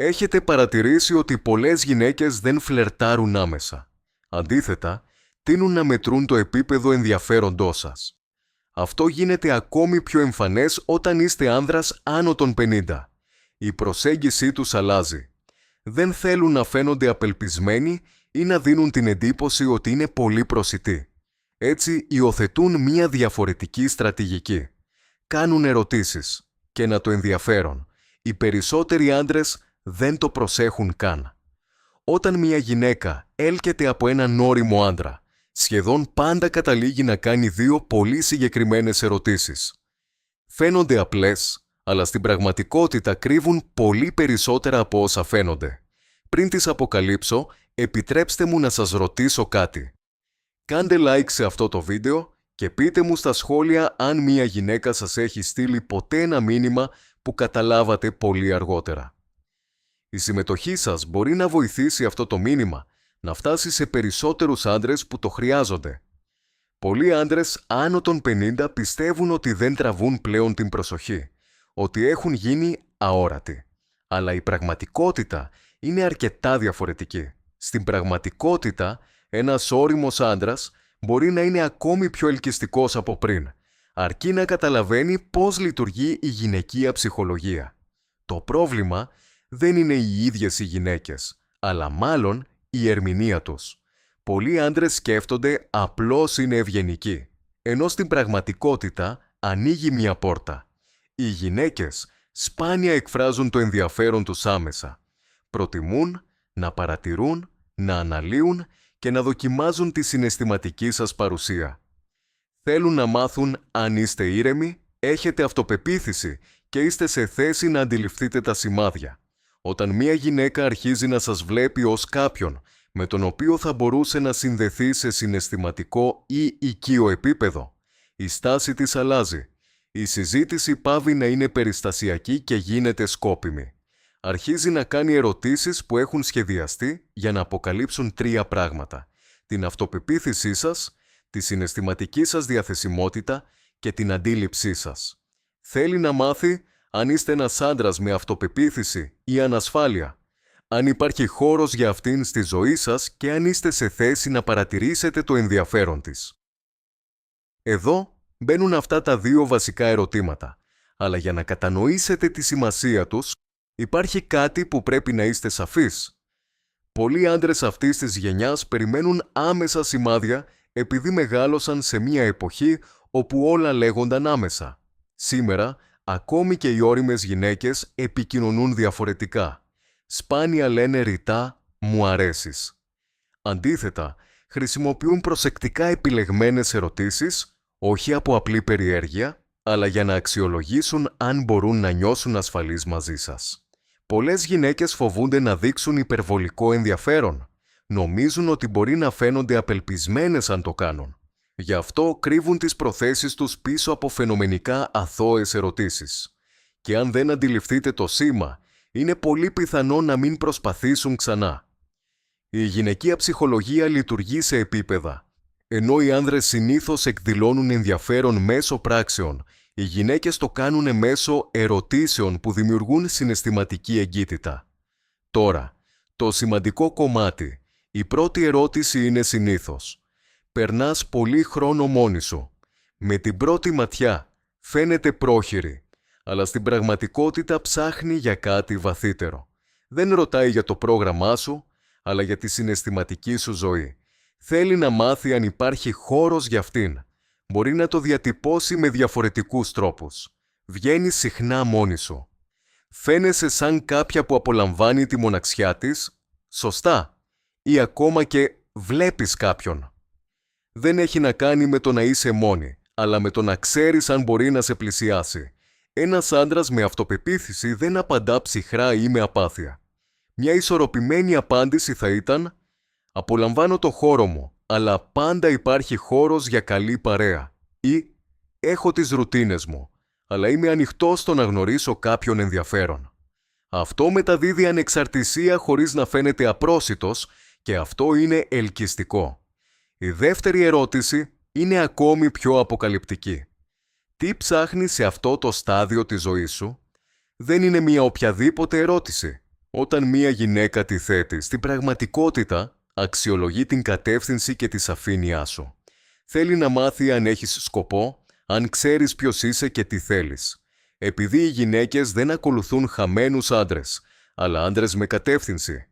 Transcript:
Έχετε παρατηρήσει ότι πολλές γυναίκες δεν φλερτάρουν άμεσα. Αντίθετα, τείνουν να μετρούν το επίπεδο ενδιαφέροντός σας. Αυτό γίνεται ακόμη πιο εμφανές όταν είστε άνδρας άνω των 50. Η προσέγγιση τους αλλάζει. Δεν θέλουν να φαίνονται απελπισμένοι ή να δίνουν την εντύπωση ότι είναι πολύ προσιτοί. Έτσι, υιοθετούν μία διαφορετική στρατηγική. Κάνουν ερωτήσεις και να το ενδιαφέρον. Οι περισσότεροι άντρες δεν το προσέχουν καν. Όταν μία γυναίκα έλκεται από έναν ώριμο άντρα, σχεδόν πάντα καταλήγει να κάνει δύο πολύ συγκεκριμένες ερωτήσεις. Φαίνονται απλές, αλλά στην πραγματικότητα κρύβουν πολύ περισσότερα από όσα φαίνονται. Πριν τις αποκαλύψω, επιτρέψτε μου να σας ρωτήσω κάτι. Κάντε like σε αυτό το βίντεο και πείτε μου στα σχόλια αν μία γυναίκα σας έχει στείλει ποτέ ένα μήνυμα που καταλάβατε πολύ αργότερα. Η συμμετοχή σας μπορεί να βοηθήσει αυτό το μήνυμα να φτάσει σε περισσότερους άντρες που το χρειάζονται. Πολλοί άντρες άνω των 50 πιστεύουν ότι δεν τραβούν πλέον την προσοχή, ότι έχουν γίνει αόρατοι. Αλλά η πραγματικότητα είναι αρκετά διαφορετική. Στην πραγματικότητα, ένας ώριμος άντρας μπορεί να είναι ακόμη πιο ελκυστικός από πριν, αρκεί να καταλαβαίνει πώς λειτουργεί η γυναικεία ψυχολογία. Το πρόβλημα δεν είναι οι ίδιες οι γυναίκες, αλλά μάλλον η ερμηνεία τους. Πολλοί άντρες σκέφτονται απλώς είναι ευγενικοί, ενώ στην πραγματικότητα ανοίγει μια πόρτα. Οι γυναίκες σπάνια εκφράζουν το ενδιαφέρον τους άμεσα. Προτιμούν να παρατηρούν, να αναλύουν και να δοκιμάζουν τη συναισθηματική σας παρουσία. Θέλουν να μάθουν αν είστε ήρεμοι, έχετε αυτοπεποίθηση και είστε σε θέση να αντιληφθείτε τα σημάδια. Όταν μία γυναίκα αρχίζει να σας βλέπει ως κάποιον με τον οποίο θα μπορούσε να συνδεθεί σε συναισθηματικό ή οικείο επίπεδο, η στάση της αλλάζει. Η συζήτηση πάβει να είναι περιστασιακή και γίνεται σκόπιμη. Αρχίζει να κάνει ερωτήσεις που έχουν σχεδιαστεί για να αποκαλύψουν τρία πράγματα: την αυτοπεποίθησή σας, τη συναισθηματική σας διαθεσιμότητα και την αντίληψή σας. Θέλει να μάθει αν είστε ένας άντρας με αυτοπεποίθηση ή ανασφάλεια, αν υπάρχει χώρος για αυτήν στη ζωή σας και αν είστε σε θέση να παρατηρήσετε το ενδιαφέρον της. Εδώ μπαίνουν αυτά τα δύο βασικά ερωτήματα, αλλά για να κατανοήσετε τη σημασία τους, υπάρχει κάτι που πρέπει να είστε σαφείς. Πολλοί άντρες αυτής της γενιάς περιμένουν άμεσα σημάδια επειδή μεγάλωσαν σε μια εποχή όπου όλα λέγονταν άμεσα. Σήμερα, ακόμη και οι ώριμες γυναίκες επικοινωνούν διαφορετικά. Σπάνια λένε ρητά «μου αρέσεις». Αντίθετα, χρησιμοποιούν προσεκτικά επιλεγμένες ερωτήσεις, όχι από απλή περιέργεια, αλλά για να αξιολογήσουν αν μπορούν να νιώσουν ασφαλείς μαζί σας. Πολλές γυναίκες φοβούνται να δείξουν υπερβολικό ενδιαφέρον. Νομίζουν ότι μπορεί να φαίνονται απελπισμένες αν το κάνουν. Γι' αυτό κρύβουν τις προθέσεις τους πίσω από φαινομενικά αθώες ερωτήσεις. Και αν δεν αντιληφθείτε το σήμα, είναι πολύ πιθανό να μην προσπαθήσουν ξανά. Η γυναικεία ψυχολογία λειτουργεί σε επίπεδα. Ενώ οι άνδρες συνήθως εκδηλώνουν ενδιαφέρον μέσω πράξεων, οι γυναίκες το κάνουν μέσω ερωτήσεων που δημιουργούν συναισθηματική εγκύτητα. Τώρα, το σημαντικό κομμάτι, η πρώτη ερώτηση είναι συνήθως: περνάς πολύ χρόνο μόνη σου. Με την πρώτη ματιά φαίνεται πρόχειρη, αλλά στην πραγματικότητα ψάχνει για κάτι βαθύτερο. Δεν ρωτάει για το πρόγραμμά σου, αλλά για τη συναισθηματική σου ζωή. Θέλει να μάθει αν υπάρχει χώρος για αυτήν. Μπορεί να το διατυπώσει με διαφορετικούς τρόπους. Βγαίνεις συχνά μόνη σου. Φαίνεσαι σαν κάποια που απολαμβάνει τη μοναξιά της, σωστά, ή ακόμα και βλέπεις κάποιον. Δεν έχει να κάνει με το να είσαι μόνη, αλλά με το να ξέρεις αν μπορεί να σε πλησιάσει. Ένας άντρας με αυτοπεποίθηση δεν απαντά ψυχρά ή με απάθεια. Μια ισορροπημένη απάντηση θα ήταν: απολαμβάνω το χώρο μου, αλλά πάντα υπάρχει χώρος για καλή παρέα. Ή έχω τις ρουτίνες μου, αλλά είμαι ανοιχτός στο να γνωρίσω κάποιον ενδιαφέρον. Αυτό μεταδίδει ανεξαρτησία χωρίς να φαίνεται απρόσιτος και αυτό είναι ελκυστικό. Η δεύτερη ερώτηση είναι ακόμη πιο αποκαλυπτική. Τι ψάχνεις σε αυτό το στάδιο της ζωής σου? Δεν είναι μια οποιαδήποτε ερώτηση. Όταν μία γυναίκα τη θέτει, στην πραγματικότητα αξιολογεί την κατεύθυνση και τη σαφήνειά σου. Θέλει να μάθει αν έχεις σκοπό, αν ξέρεις ποιος είσαι και τι θέλεις. Επειδή οι γυναίκες δεν ακολουθούν χαμένους άντρες, αλλά άντρες με κατεύθυνση,